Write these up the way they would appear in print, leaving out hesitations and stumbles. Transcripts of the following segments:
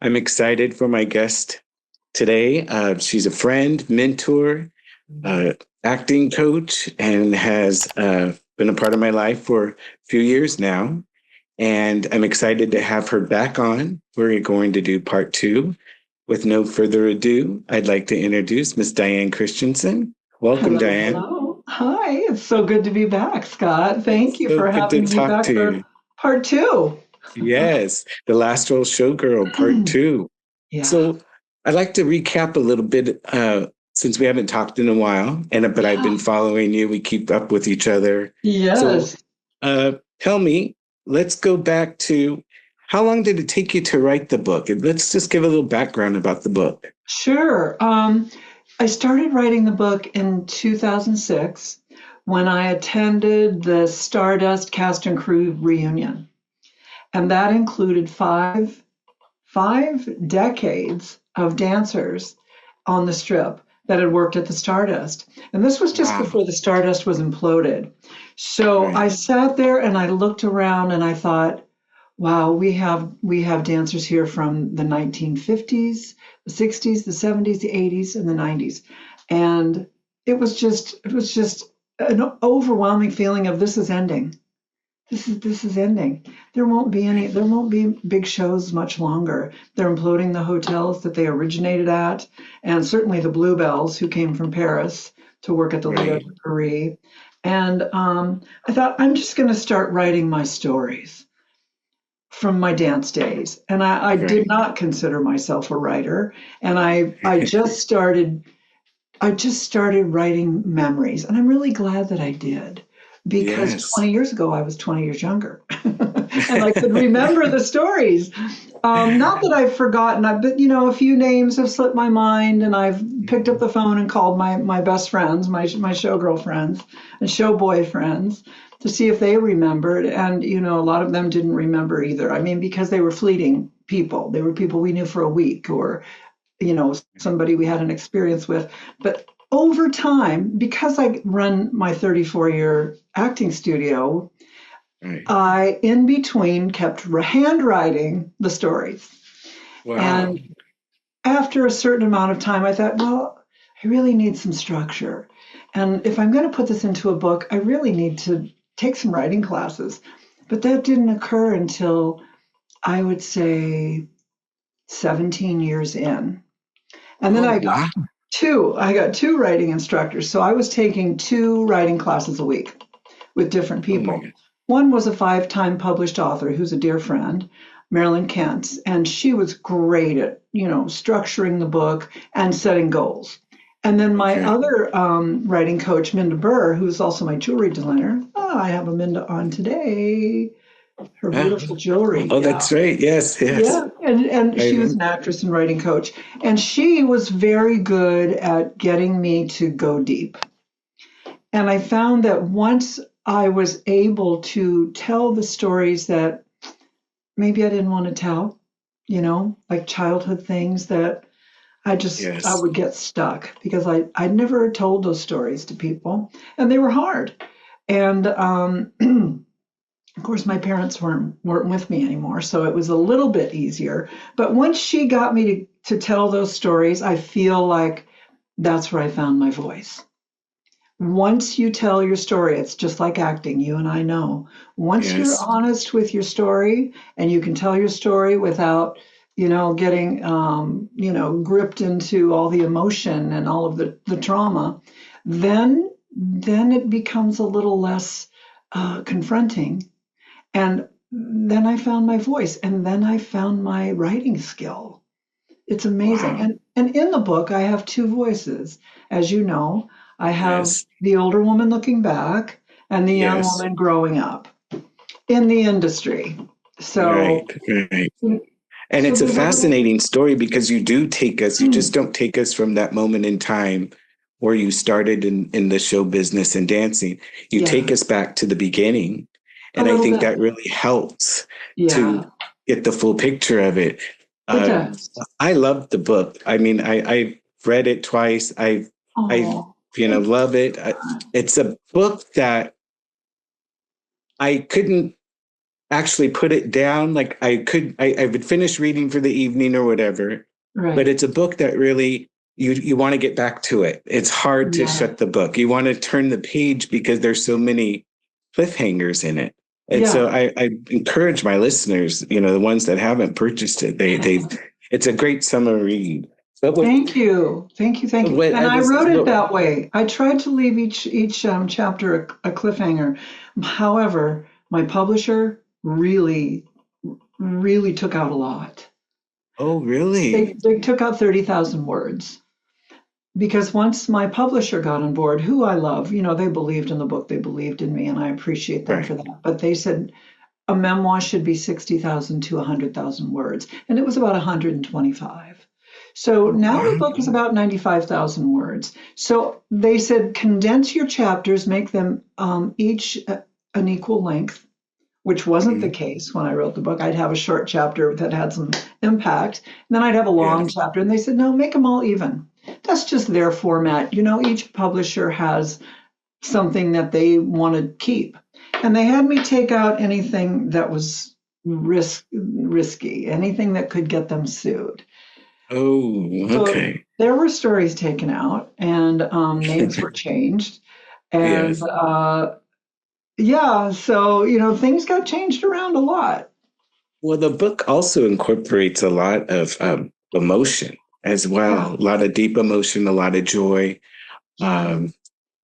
I'm excited for my guest today. She's a friend, mentor, acting coach, and has been a part of my life for a few years now. And I'm excited to have her back on. We're going to do part two. With no further ado, I'd like to introduce Miss Diane Christiansen. Welcome, Hello, Diane. hello. Hi, it's so good to be back, Scott. Thank It's you so for good to having me talk back to for you. part two. Yes, the Last Real Showgirl, part two. Yeah, So I'd like to recap a little bit since we haven't talked in a while, but I've yeah, been following you. We keep up with each other. So yes. tell me, let's go back to how long did it take you to write the book? And let's just give a little background about the book. Sure. I started writing the book in 2006 when I attended the Stardust cast and crew reunion. And that included five decades of dancers on the strip that had worked at the Stardust. And this was just Wow. before the Stardust was imploded. So I Right. sat there and I looked around and I thought, wow, we have dancers here from the 1950s, the 60s, the 70s, the 80s, and the 90s. And it was just an overwhelming feeling of this is ending. This is ending. There won't be big shows much longer. They're imploding the hotels that they originated at, and certainly the Bluebells who came from Paris to work at the Lido Right. de Paris. And I thought I'm just going to start writing my stories from my dance days. And I did Right. not consider myself a writer. And I just started writing memories, and I'm really glad that I did because Yes. 20 years ago I was 20 years younger, and I could remember the stories. Not that I've forgotten, but a few names have slipped my mind, and I've picked up the phone and called my best friends, my showgirl friends and showboy friends, to see if they remembered, and a lot of them didn't remember either. I mean, because they were fleeting people. They were people we knew for a week, or somebody we had an experience with. But over time, because I run my 34-year acting studio, Right. I, in between, kept handwriting the stories. Wow. And after a certain amount of time, I thought, well, I really need some structure. And if I'm going to put this into a book, I really need to take some writing classes. But that didn't occur until, I would say, 17 years in. And then Oh, I wow. got two writing instructors. So I was taking two writing classes a week with different Oh my people. God. One was a five-time published author who's a dear friend, Marilyn Kent, and she was great at, structuring the book and setting goals. And then my Okay. other writing coach, Minda Burr, who's also my jewelry designer. Oh, I have a Minda on today. Her Ah. beautiful jewelry. Oh, Yeah. that's right. Yes, yes. Yeah, and I she was remember. an actress and writing coach, and she was very good at getting me to go deep. And I found that once I was able to tell the stories that maybe I didn't want to tell, like childhood things that I Yes. would get stuck because I'd never told those stories to people, and they were hard. And of course, my parents weren't with me anymore, so it was a little bit easier. But once she got me to tell those stories, I feel like that's where I found my voice. Once you tell your story, it's just like acting, you and I know. Once you're Yes. honest with your story and you can tell your story without, getting, gripped into all the emotion and all of the trauma, then it becomes a little less confronting, and then I found my voice, and then I found my writing skill. It's amazing. Wow. And in the book, I have two voices. As you know, I have Yes. the older woman looking back and the young Yes. woman growing up in the industry. Right. So, Right. And so it's a there's a little, fascinating story because you do take us, you just don't take us from that moment in time where you started in the show business and dancing. You yeah, take us back to the beginning. a And I little think bit. that really helps Yeah, to get the full picture of it. it Uh, does. I love the book. I mean, I've read it twice. I, Oh, thank love it. you. It's a book that I couldn't actually put it down. Like I would finish reading for the evening or whatever, Right. but it's a book that really, you want to get back to it. It's hard to shut the book. You want to turn the page because there's so many cliffhangers in it. And so I encourage my listeners, the ones that haven't purchased it, it's a great summer read. Thank you. And I wrote it that way. I tried to leave each chapter a cliffhanger. However, my publisher really, really took out a lot. Oh, really? They took out 30,000 words. Because once my publisher got on board, who I love, they believed in the book, they believed in me, and I appreciate them for that. But they said a memoir should be 60,000 to 100,000 words. And it was about 125. So now the book is about 95,000 words. So they said, condense your chapters, make them each an equal length, which wasn't the case when I wrote the book. I'd have a short chapter that had some impact, and then I'd have a long chapter. And they said, no, make them all even. That's just their format. Each publisher has something that they want to keep. And they had me take out anything that was risky, anything that could get them sued. Oh, okay. So there were stories taken out, and names were changed. And so, things got changed around a lot. Well, the book also incorporates a lot of emotion as well, a lot of deep emotion, a lot of joy. And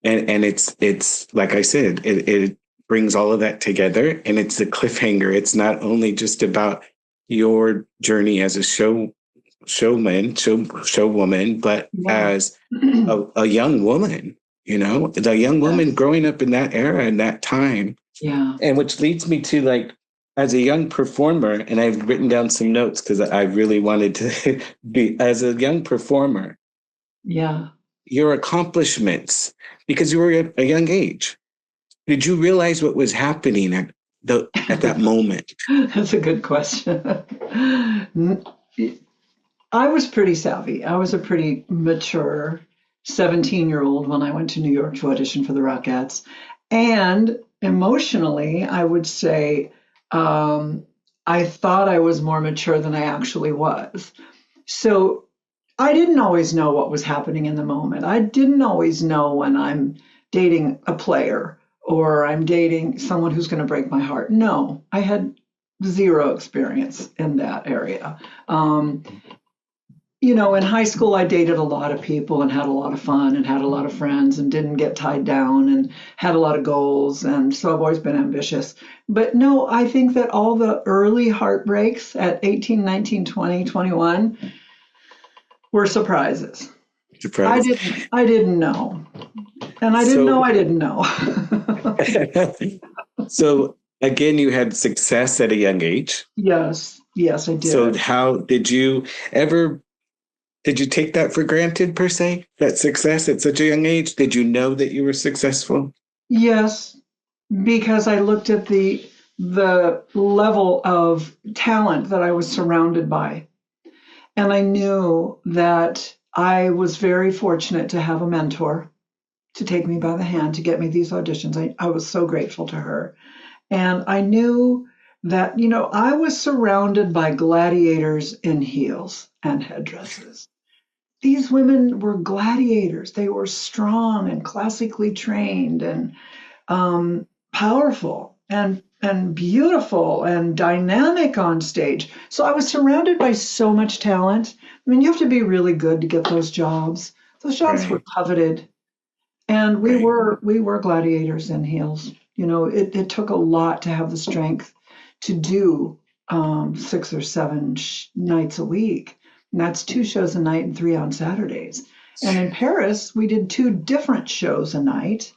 it's like I said, it brings all of that together, and it's a cliffhanger. It's not only just about your journey as a showwoman, but as a young woman, the young woman growing up in that era and that time. Yeah. And which leads me to as a young performer, and I've written down some notes because I really wanted to be, as a young performer. Yeah. Your accomplishments, because you were at a young age. Did you realize what was happening at that moment? That's a good question. I was pretty savvy. I was a pretty mature 17-year-old when I went to New York to audition for the Rockettes. And emotionally, I would say I thought I was more mature than I actually was. So I didn't always know what was happening in the moment. I didn't always know when I'm dating a player or I'm dating someone who's going to break my heart. No, I had zero experience in that area. In high school, I dated a lot of people and had a lot of fun and had a lot of friends and didn't get tied down and had a lot of goals. And so I've always been ambitious. But no, I think that all the early heartbreaks at 18, 19, 20, 21 were surprises. I didn't know. And I didn't know I didn't know. So again, you had success at a young age. Yes, I did. So how did you take that for granted, per se, that success at such a young age? Did you know that you were successful? Yes, because I looked at the level of talent that I was surrounded by. And I knew that I was very fortunate to have a mentor to take me by the hand to get me these auditions. I was so grateful to her. And I knew that, I was surrounded by gladiators in heels and headdresses. These women were gladiators. They were strong and classically trained and powerful and beautiful and dynamic on stage. So I was surrounded by so much talent. I mean, you have to be really good to get those jobs. Those jobs were coveted. And we were gladiators in heels. It took a lot to have the strength to do 6 or 7 nights a week. And that's 2 shows a night and 3 on Saturdays. And in Paris, we did 2 different shows a night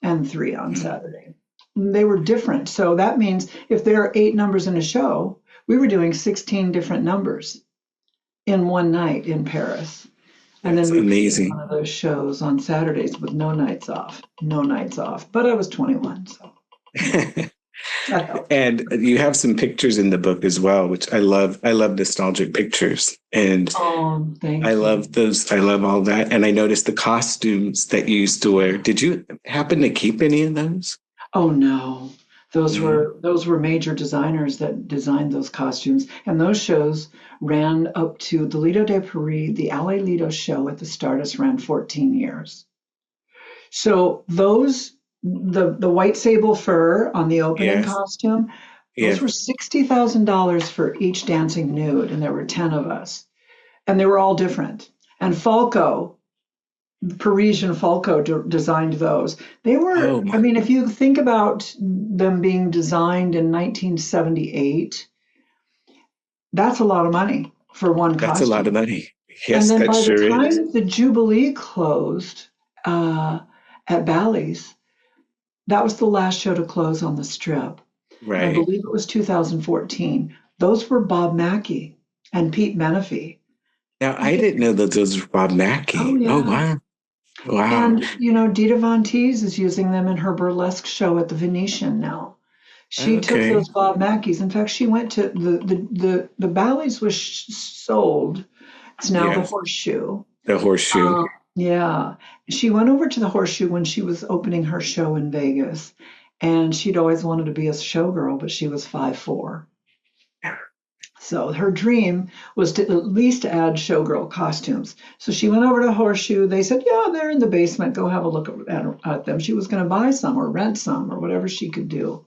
and 3 on Saturday. And they were different. So that means if there are 8 numbers in a show, we were doing 16 different numbers in one night in Paris. And then we did one of those shows on Saturdays with no nights off. But I was 21, so. And you have some pictures in the book as well, which I love. I love nostalgic pictures, and I love those. I love all that. And I noticed the costumes that you used to wear. Did you happen to keep any of those? Oh no, Those were major designers that designed those costumes, and those shows ran up to the Lido de Paris, the LA Lido show at the Stardust ran 14 years. So the white sable fur on the opening Yes. costume, those Yes. were $60,000 for each dancing nude, and there were 10 of us, and they were all different. And Falco, Parisian Falco designed those. They were, I mean, if you think about them being designed in 1978, that's a lot of money for one costume. That's a lot of money. Yes, and then that by sure the time is. the Jubilee closed at Bally's, that was the last show to close on the Strip. Right. And I believe it was 2014. Those were Bob Mackie and Pete Menefee. Now, I didn't know that those were Bob Mackie. Oh, yeah. Oh, wow. Wow. And, Dita Von Teese is using them in her burlesque show at the Venetian now. She took those Bob Mackies. In fact, she went to the Bally's was sold. It's now the Horseshoe. The Horseshoe. Yeah. She went over to the Horseshoe when she was opening her show in Vegas. And she'd always wanted to be a showgirl, but she was 5'4". So her dream was to at least add showgirl costumes. So she went over to Horseshoe. They said, yeah, they're in the basement. Go have a look at them. She was going to buy some or rent some or whatever she could do.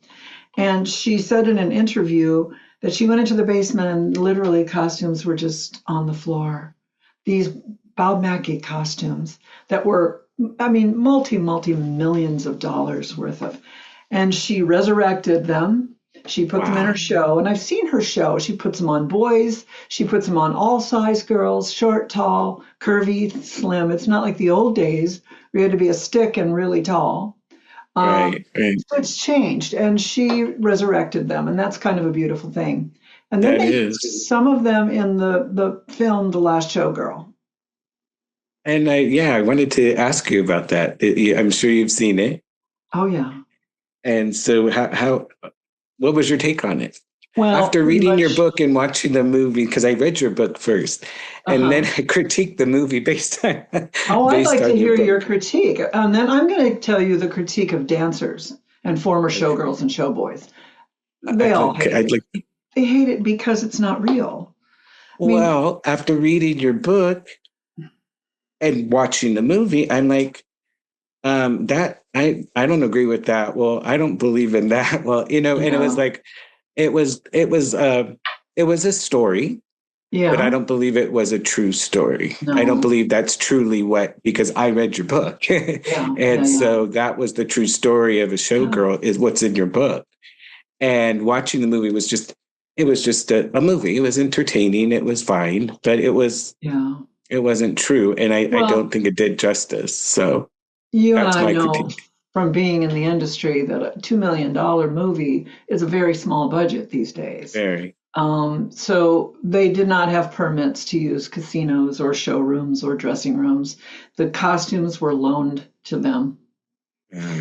And she said in an interview that she went into the basement and literally costumes were just on the floor. These Bob Mackie costumes that were, I mean, multi-millions of dollars worth of. And she resurrected them. She put them in her show, and I've seen her show. She puts them on boys. She puts them on all size girls, short, tall, curvy, slim. It's not like the old days where you had to be a stick and really tall. Right. So it's changed, and she resurrected them, and that's kind of a beautiful thing. And then they used some of them in the film The Last Showgirl. And I wanted to ask you about that. I'm sure you've seen it. Oh, yeah. And so what was your take on it? Well, after reading your book and watching the movie, because I read your book first, and then I critiqued the movie based on. I'd like to hear your critique, and then I'm going to tell you the critique of dancers and former showgirls and showboys. They all hate it. They hate it because it's not real. Well, after reading your book and watching the movie, I'm like, that I don't agree with that. Well, I don't believe in that. Well, and it was like, it was a story, but I don't believe it was a true story. No. I don't believe that's truly because I read your book. So that was the true story of a showgirl is what's in your book. And watching the movie was just a movie. It was entertaining. It was fine, but it wasn't true. And I don't think it did justice. So you and I know from being in the industry that a $2 million movie is a very small budget these days. Very. So they did not have permits to use casinos or showrooms or dressing rooms. The costumes were loaned to them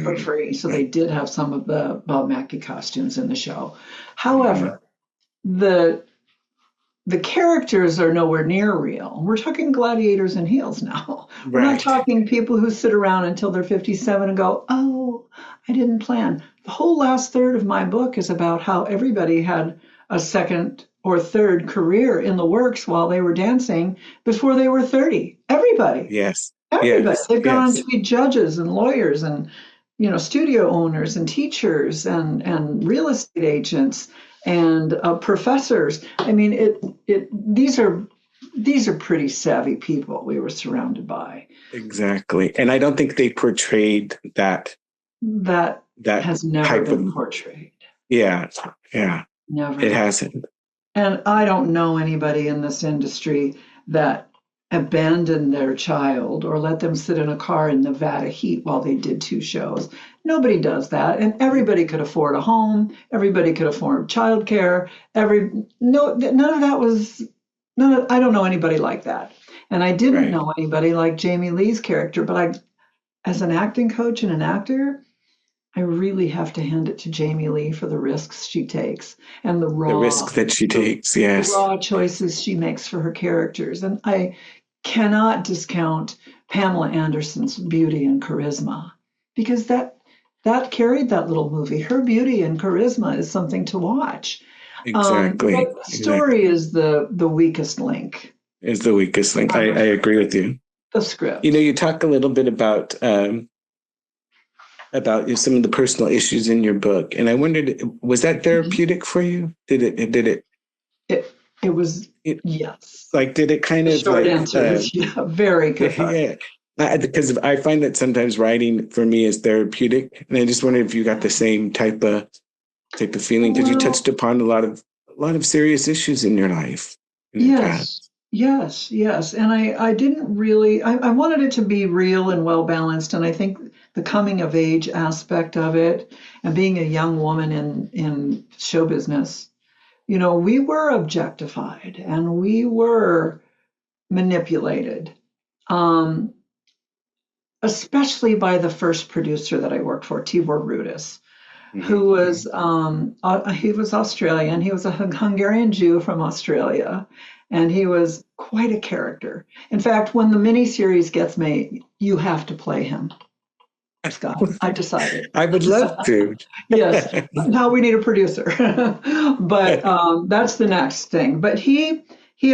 for free. So they did have some of the Bob Mackie costumes in the show. However, the characters are nowhere near real. We're talking gladiators in heels now. We're not talking people who sit around until they're 57 and go, oh, I didn't plan. The whole last third of my book is about how everybody had a second or third career in the works while they were dancing before they were 30. Everybody. Yes. Everybody. Yes. They've gone on to be judges and lawyers and, studio owners and teachers and real estate agents and professors. I mean, these are pretty savvy people we were surrounded by. Exactly. And I don't think they portrayed that. That has never been portrayed. Yeah. Yeah. Never. It hasn't. And I don't know anybody in this industry that abandoned their child or let them sit in a car in Nevada heat while they did 2 shows. Nobody does that. And everybody could afford a home. Everybody could afford childcare. None of that was, I don't know anybody like that. And I didn't know anybody like Jamie Lee's character, but as an acting coach and an actor, I really have to hand it to Jamie Lee for the risks she takes and the risk that she takes. Yes. The raw choices she makes for her characters. And I cannot discount Pamela Anderson's beauty and charisma because that carried that little movie. Her beauty and charisma is something to watch. Exactly. But the story Exactly. is the weakest link. Is the weakest link. I agree with you. The You know, script. you talk a little bit about some of the personal issues in your book, and I wondered, was that Mhm. therapeutic for you? It it was, It yes. like did it kind The of short like answer is yeah, very cathartic. yeah, because I find that sometimes writing for me is therapeutic, and I just wondered if you got the same type of feeling because you Well, touched upon a lot of serious issues in your life in the past. yes, yes, yes. And I didn't really, I wanted it to be real and well balanced. And I think the coming of age aspect of it and being a young woman in show business, we were objectified and we were manipulated, um, especially by the first producer that I worked for, Tibor Rudis, who Mm-hmm, was he was Australian. He was a Hungarian Jew from Australia, and he was quite a character. In fact, when the miniseries gets made, you have to play him, Scott. mm-hmm. I decided. I would love to. Yes, now we need a producer. But that's the next thing. But he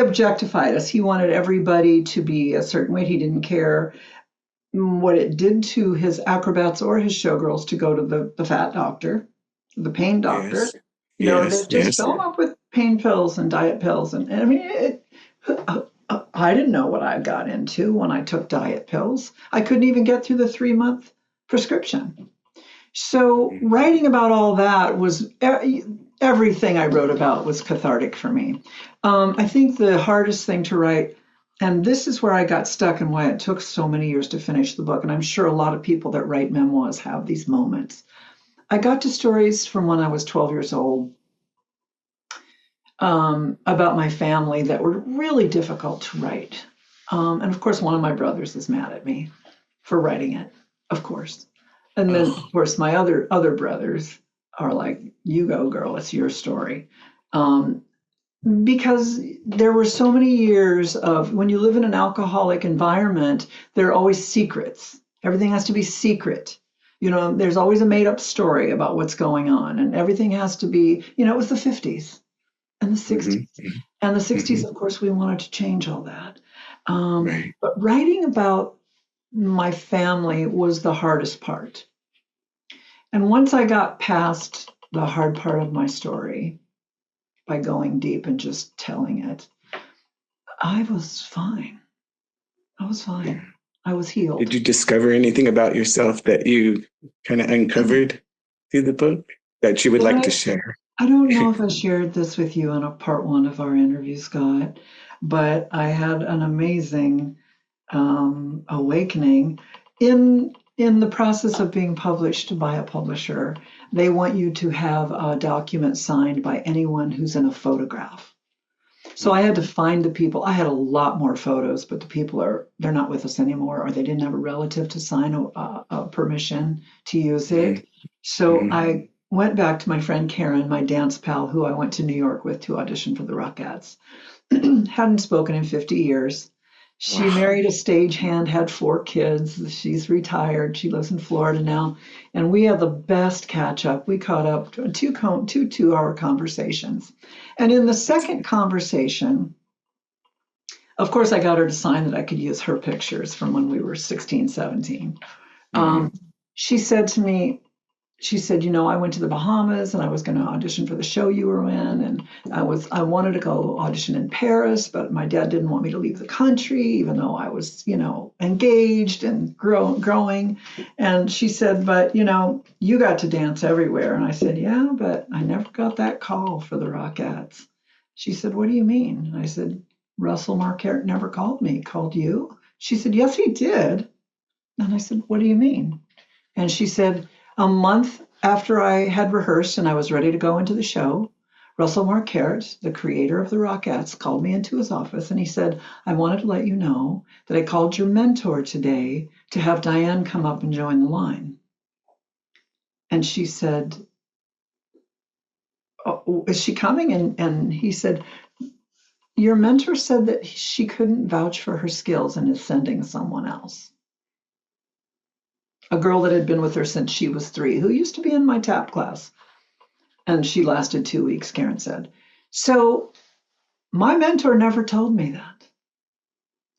objectified us. He wanted everybody to be a certain way. He didn't care what it did to his acrobats or his showgirls to go to the fat doctor, the pain doctor. Yes, They yes, just yes. fill them up with pain pills and diet pills. And I mean, I didn't know what I got into when I took diet pills. I couldn't even get through the 3-month prescription. So writing about all that was everything I wrote about was cathartic for me. I think the hardest thing to write, and this is where I got stuck and why it took so many years to finish the book, and I'm sure a lot of people that write memoirs have these moments. I got to stories from when I was 12 years old, about my family that were really difficult to write. And of course, one of my brothers is mad at me for writing it, of course. And then, of Oh, course, my other brothers are like, "You go, girl. It's your story." Um, because there were so many years of when you live in an alcoholic environment, there are always secrets. Everything has to be secret. There's always a made up story about what's going on, and everything has to be. It was the 50s and the mm-hmm, 60s. And the mm-hmm, 60s, of course, we wanted to change all that. right. But writing about my family was the hardest part. And once I got past the hard part of my story by going deep and just telling it, I was fine. I was Yeah. fine. I was Did healed. you discover anything about yourself that you kind of uncovered through the book that you would But like to share? I don't know if I shared this with you on a part one of our interview, Scott, but I had an amazing awakening in the process of being published by a publisher. They want you to have a document signed by anyone who's in a photograph. So I had to find the people. I had a lot more photos, but the people they're not with us anymore, or they didn't have a relative to sign a permission to use Mm-hmm, it. So mm-hmm. I went back to my friend Karen, my dance pal, who I went to New York with to audition for the Rockettes. Hadn't spoken in 50 years. She Wow. married a stagehand, had 4 kids. She's retired. She lives in Florida now. And we had the best catch up. We caught up to two 2-hour conversations. And in the second conversation, of course, I got her to sign that I could use her pictures from when we were 16, 17. Mm-hmm, Um, she said to me, she said, I went to the Bahamas and I was going to audition for the show you were in, and I wanted to go audition in Paris, but my dad didn't want me to leave the country, even though I was, engaged and growing. And she said, but you got to dance everywhere. And I said, yeah, but I never got that call for the Rockettes. She said, what do you mean? And I said, Russell Marquardt never called me. Called you? She said, yes, he did. And I said, what do you mean? And she said, a month after I had rehearsed and I was ready to go into the show, Russell Marquardt, the creator of the Rockettes, called me into his office and he said, I wanted to let you know that I called your mentor today to have Diane come up and join the line. And she said, oh, is she coming? And he said, your mentor said that she couldn't vouch for her skills and is sending someone else. a girl that had been with her since she was 3, who used to be in my tap class. And she lasted 2 weeks, Karen said. So my mentor never told me that.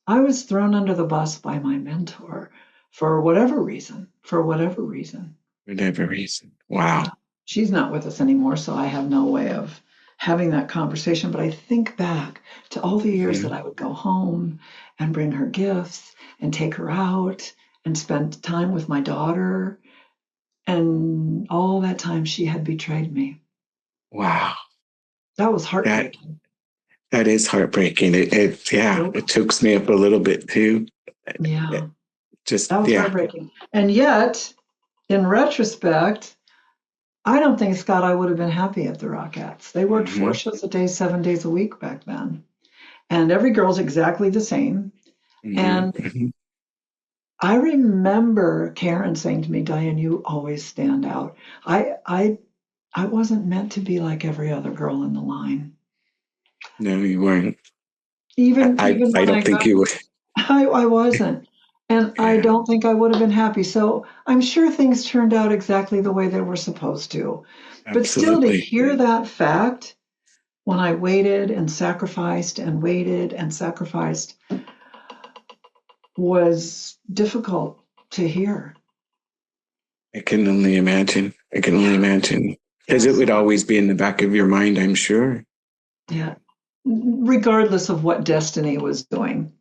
I was thrown under the bus by my mentor for whatever reason, For whatever reason. Wow. Yeah. She's not with us anymore, so I have no way of having that conversation. But I think back to all the years that I would go home and bring her gifts and take her out and spend time with my daughter. And all that time she had betrayed me. Wow. That was heartbreaking. That is heartbreaking. It chokes me up a little bit too. Yeah. Just that was heartbreaking. And yet, in retrospect, I don't think, Scott, I would have been happy at the Rockettes. They worked 4 shows a day, 7 days a week back then. And every girl's exactly the same. And I remember Karen saying to me, Diane, you always stand out. I wasn't meant to be like every other girl in the line. No, you weren't. Even I don't think you were. I wasn't. And I don't think I would have been happy. So I'm sure things turned out exactly the way they were supposed to. Absolutely. But still, to hear that fact, when I waited and sacrificed and waited and sacrificed, was difficult to hear. I can only imagine. Because it would always be in the back of your mind, I'm sure. Yeah. Regardless of what destiny was doing.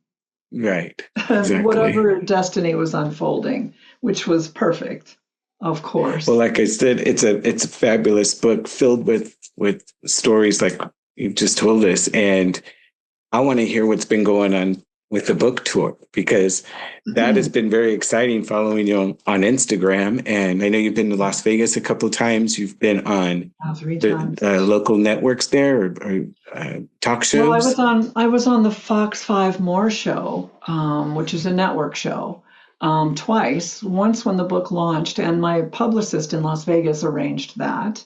Right. Exactly. Whatever destiny was unfolding, which was perfect, of course. Well, like I said, it's a fabulous book filled with stories like you just told us. And I want to hear what's been going on with the book tour, because that has been very exciting following you on Instagram. And I know you've been to Las Vegas a couple of times. You've been on 3 times. The local networks there or talk shows. Well, I was on the Fox 5 More show, which is a network show, twice. Once when the book launched, and my publicist in Las Vegas arranged that.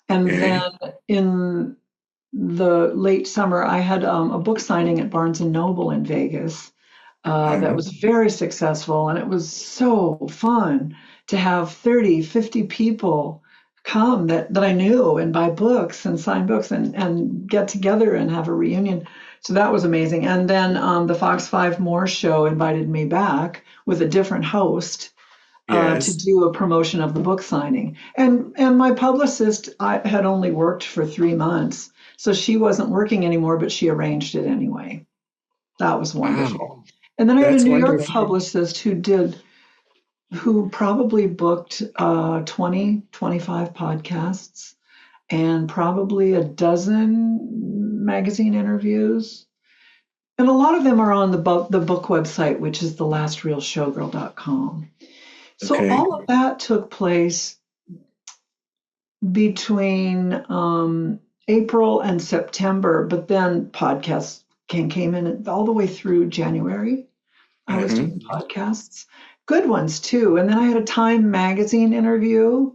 And then in the late summer, I had a book signing at Barnes & Noble in Vegas that was very successful. And it was so fun to have 30, 50 people come that I knew and buy books and sign books and get together and have a reunion. So that was amazing. And then the Fox 5 More show invited me back with a different host to do a promotion of the book signing. And my publicist, I had only worked for 3 months. So she wasn't working anymore, but she arranged it anyway. That was wonderful. Wow. And then I had a New York publicist who probably booked 20, 25 podcasts and probably a dozen magazine interviews. And a lot of them are on the book website, which is the lastrealshowgirl.com. So all of that took place between April and September, but then podcasts came in all the way through January. I was doing podcasts, good ones too. And then I had a Time magazine interview,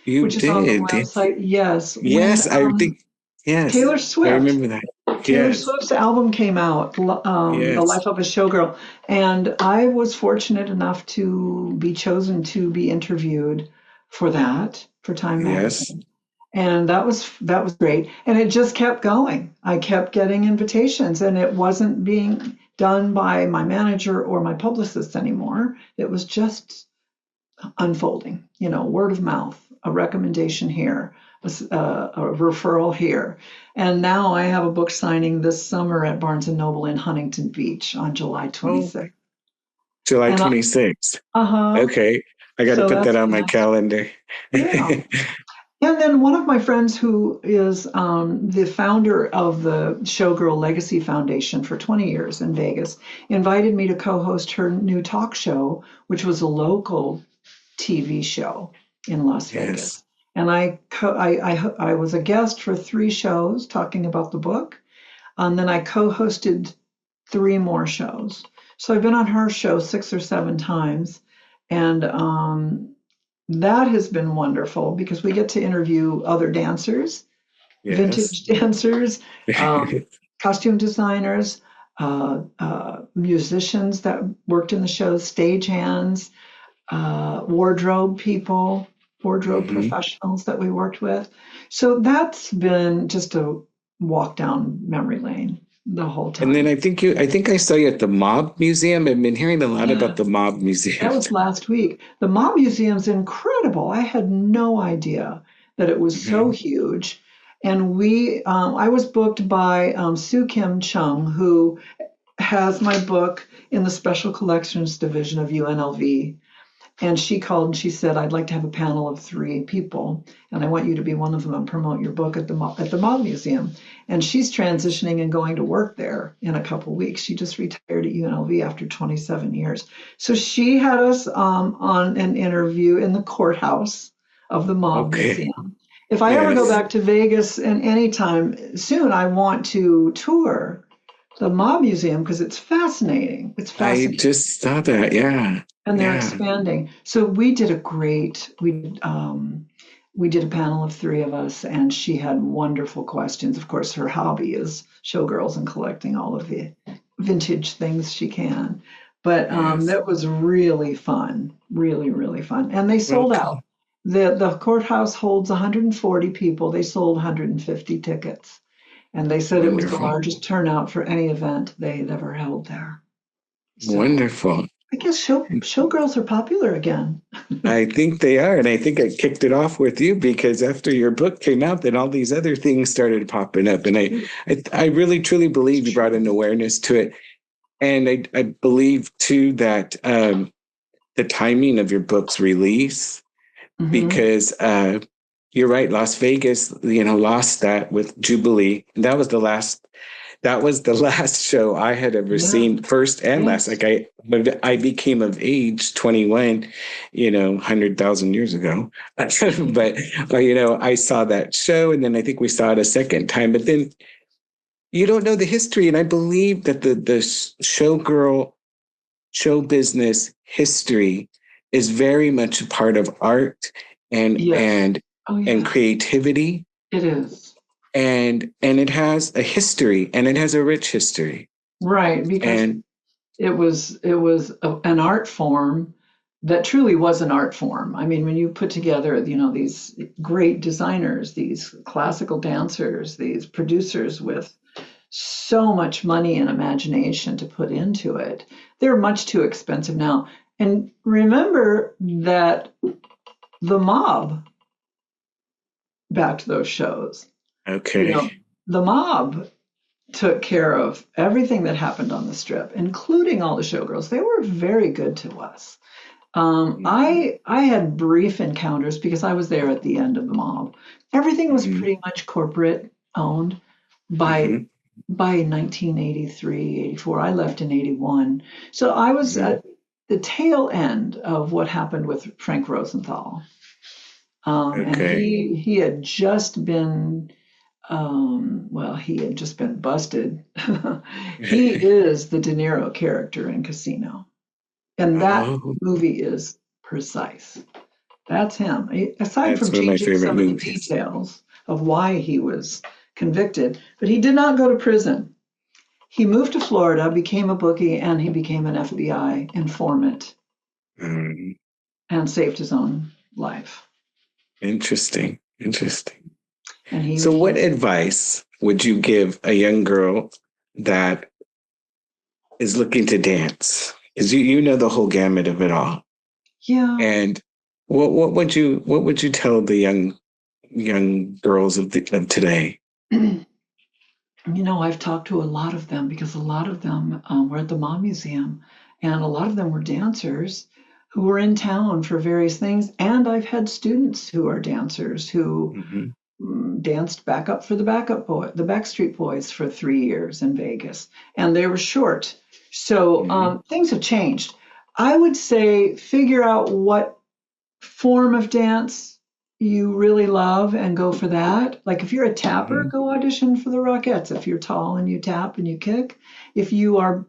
which is on the website. Yes. Yes, I think, yes. Taylor Swift. I remember that. Taylor Swift's album came out, The Life of a Showgirl. And I was fortunate enough to be chosen to be interviewed for that, for Time magazine. And that was great. And it just kept going. I kept getting invitations, and it wasn't being done by my manager or my publicist anymore. It was just unfolding, word of mouth, a recommendation here, a referral here. And now I have a book signing this summer at Barnes & Noble in Huntington Beach on July 26th. July 26th. Okay. I got to put that on my calendar. Yeah. And then one of my friends who is the founder of the Showgirl Legacy Foundation for 20 years in Vegas invited me to co-host her new talk show, which was a local TV show in Las Vegas. And I was a guest for 3 shows talking about the book. And then I co-hosted 3 more shows. So I've been on her show 6 or 7 times. And that has been wonderful because we get to interview other dancers, vintage dancers, costume designers, musicians that worked in the show, stagehands, wardrobe people, wardrobe Hmm. professionals that we worked with. So that's been just a walk down memory lane the whole And then time. I think I saw you at the Mob Museum. I've been hearing a lot Yeah, about the Mob that Museum. was last week. The Mob Museum's incredible. I had no idea that it was so Mhm. huge. And I was booked by Sue Kim Chung, who has my book in the Special Collections Division of UNLV. And she called and she said, I'd like to have a panel of 3 people, and I want you to be one of them and promote your book at the Mob Museum. And she's transitioning and going to work there in a couple of weeks. She just retired at UNLV after 27 years. So she had us on an interview in the courthouse of the Mob Okay. Museum. If I ever go Yes. back to Vegas and anytime soon, I want to tour the Mob Museum because it's fascinating. It's I fascinating, just saw that. Yeah. and they're Yeah. expanding. So we did a panel of 3 of us, and she had wonderful questions. Of course, her hobby is showgirls and collecting all of the vintage things she can. But Yes. that was really fun, really, really fun. And they Well, sold out. The courthouse holds 140 people. They sold 150 tickets, and they said it was the wonderful. largest turnout for any event they had ever held there. So Wonderful. I guess showgirls are popular again. I think they are. And I think I kicked it off with you because after your book came out, then all these other things started popping up. And I really truly believe you brought an awareness to it. And I believe too that the timing of your book's release, Hmm. because you're right, Las Vegas, lost that with Jubilee. And that was the last show I had ever Yeah. seen, first and last. Yes. Like when I became of age, 21, 100,000 years ago. But I saw that show, and then I think we saw it a second time. But then you don't know the history, and I believe that the showgirl show business history is very much a part of art and Yes. and Oh and yeah. creativity, It is. and it has a history, and it has a rich history. Right, because And an art form that truly was an art form. I mean, when you put together, these great designers, these classical dancers, these producers with so much money and imagination to put into it, they're much too expensive now. And remember that the mob backed those shows. You okay. know, the mob took care of everything that happened on the strip, including all the showgirls. They were very good to us. Mhm. I had brief encounters because I was there at the end of the mob. Everything was Mhm. pretty much corporate owned by Mhm. 1983, 84. I left in 81. So I was Mhm. at the tail end of what happened with Frank Rosenthal. And Okay. he had just been well, he had just been busted. He is the De Niro character in Casino, and that Oh, movie is precise. That's him. Aside that's from one of my changing favorite some of the movies. details of why he was convicted, but he did not go to prison. He moved to Florida, became a bookie, and he became an FBI informant Um, and saved his own life. Interesting. Interesting. And So, he what advice would you give a young girl that is looking to dance? Because you know the whole gamut of it all. yeah. And what would you tell the young girls of today? I've talked to a lot of them because a lot of them were at the Mom Museum, and a lot of them were dancers who were in town for various things. And I've had students who are dancers who Hmm. danced the Backstreet Boys for 3 years in Vegas, and they were short. So Hmm. things have changed. I would say figure out what form of dance you really love and go for that. Like if you're a tapper, Hmm. go audition for the Rockettes. If you're tall and you tap and you kick, if you're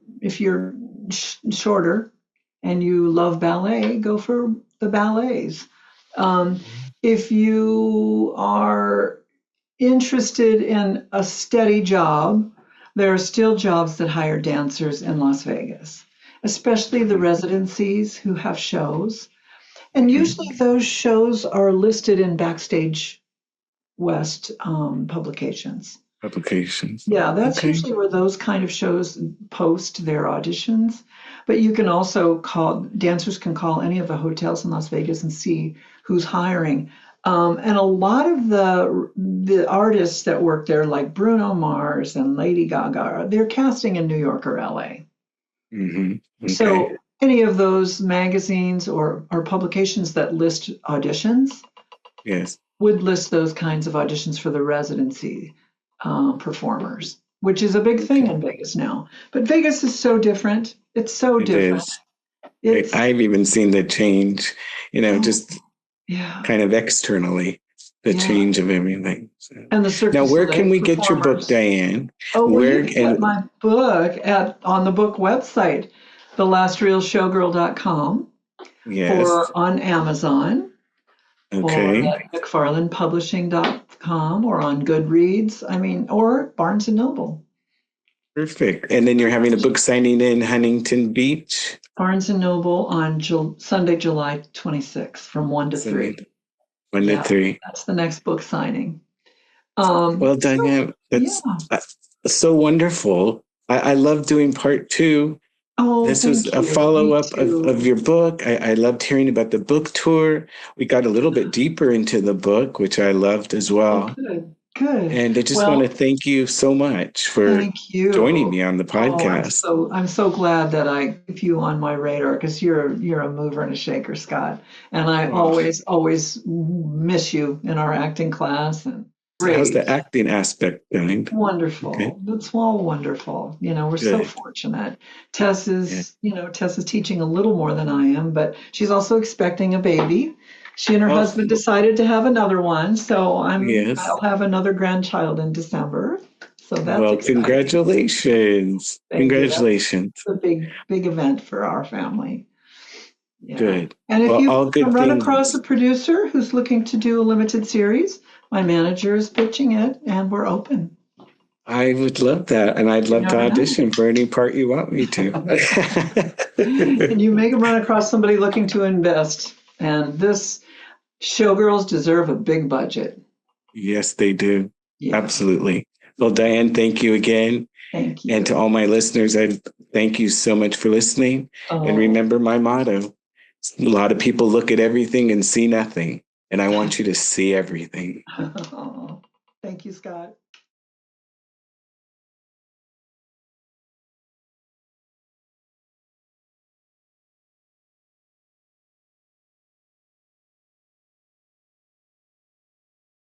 shorter and you love ballet, go for the ballets. Um, if you are interested in a steady job, there are still jobs that hire dancers in Las Vegas, especially the Hmm. residencies who have shows. And usually those shows are listed in Backstage West publications. Applications. Yeah, that's Okay. usually where those kind of shows post their auditions. But you can also dancers can call any of the hotels in Las Vegas and see who's hiring. And a lot of the artists that work there, like Bruno Mars and Lady Gaga, they're casting in New York or LA. Okay. So any of those magazines or publications that list auditions Yes. would list those kinds of auditions for the residency performers, which is a big thing in Vegas now. But Vegas is so different. It's so It different. is. It's I've even seen the change, just yeah, kind of externally, the yeah. change of everything. So. And the Cirque Now, du where Soleil can we get your book, performers. Diane? Oh, well, Where you can get my book on the book website, thelastrealshowgirl.com, Yes. or on Amazon, Okay. or at mcfarlandpublishing.com, or on Goodreads, or Barnes and Noble. Perfect. And then you're having a book signing in Huntington Beach? Barnes and Noble on Sunday, July 26th from 1 to 3. 1 to 3. That's the next book signing. Well, Diane, that's so wonderful. I love doing part 2. Oh, this was a follow-up of your book. I loved hearing about the book tour. We got a little bit deeper into the book, which I loved as well. Oh, good. And I just want to thank you so much for joining me on the podcast. I'm so glad that I keep you on my radar, because you're a mover and a shaker, Scott. And I always miss you in our acting class. And how's the acting aspect going? Wonderful. Okay. It's all wonderful. We're so fortunate. Tess is teaching a little more than I am, but she's also expecting a baby. She and her husband decided to have another one, so I'll have another grandchild in December. So that's exciting. Congratulations! Congratulations! It's a big event for our family. Yeah. Good. And if you run across a producer who's looking to do a limited series, my manager is pitching it, and we're open. I would love that, and I'd love to audition for any part you want me to. And you may run across somebody looking to invest, and this showgirls deserve a big budget. Yes, they do. Yeah. Absolutely. Well, Diane, thank you again. Thank you. And to all my listeners, I thank you so much for listening. And remember my motto: a lot of people look at everything and see nothing, and I want you to see everything. Thank you, Scott.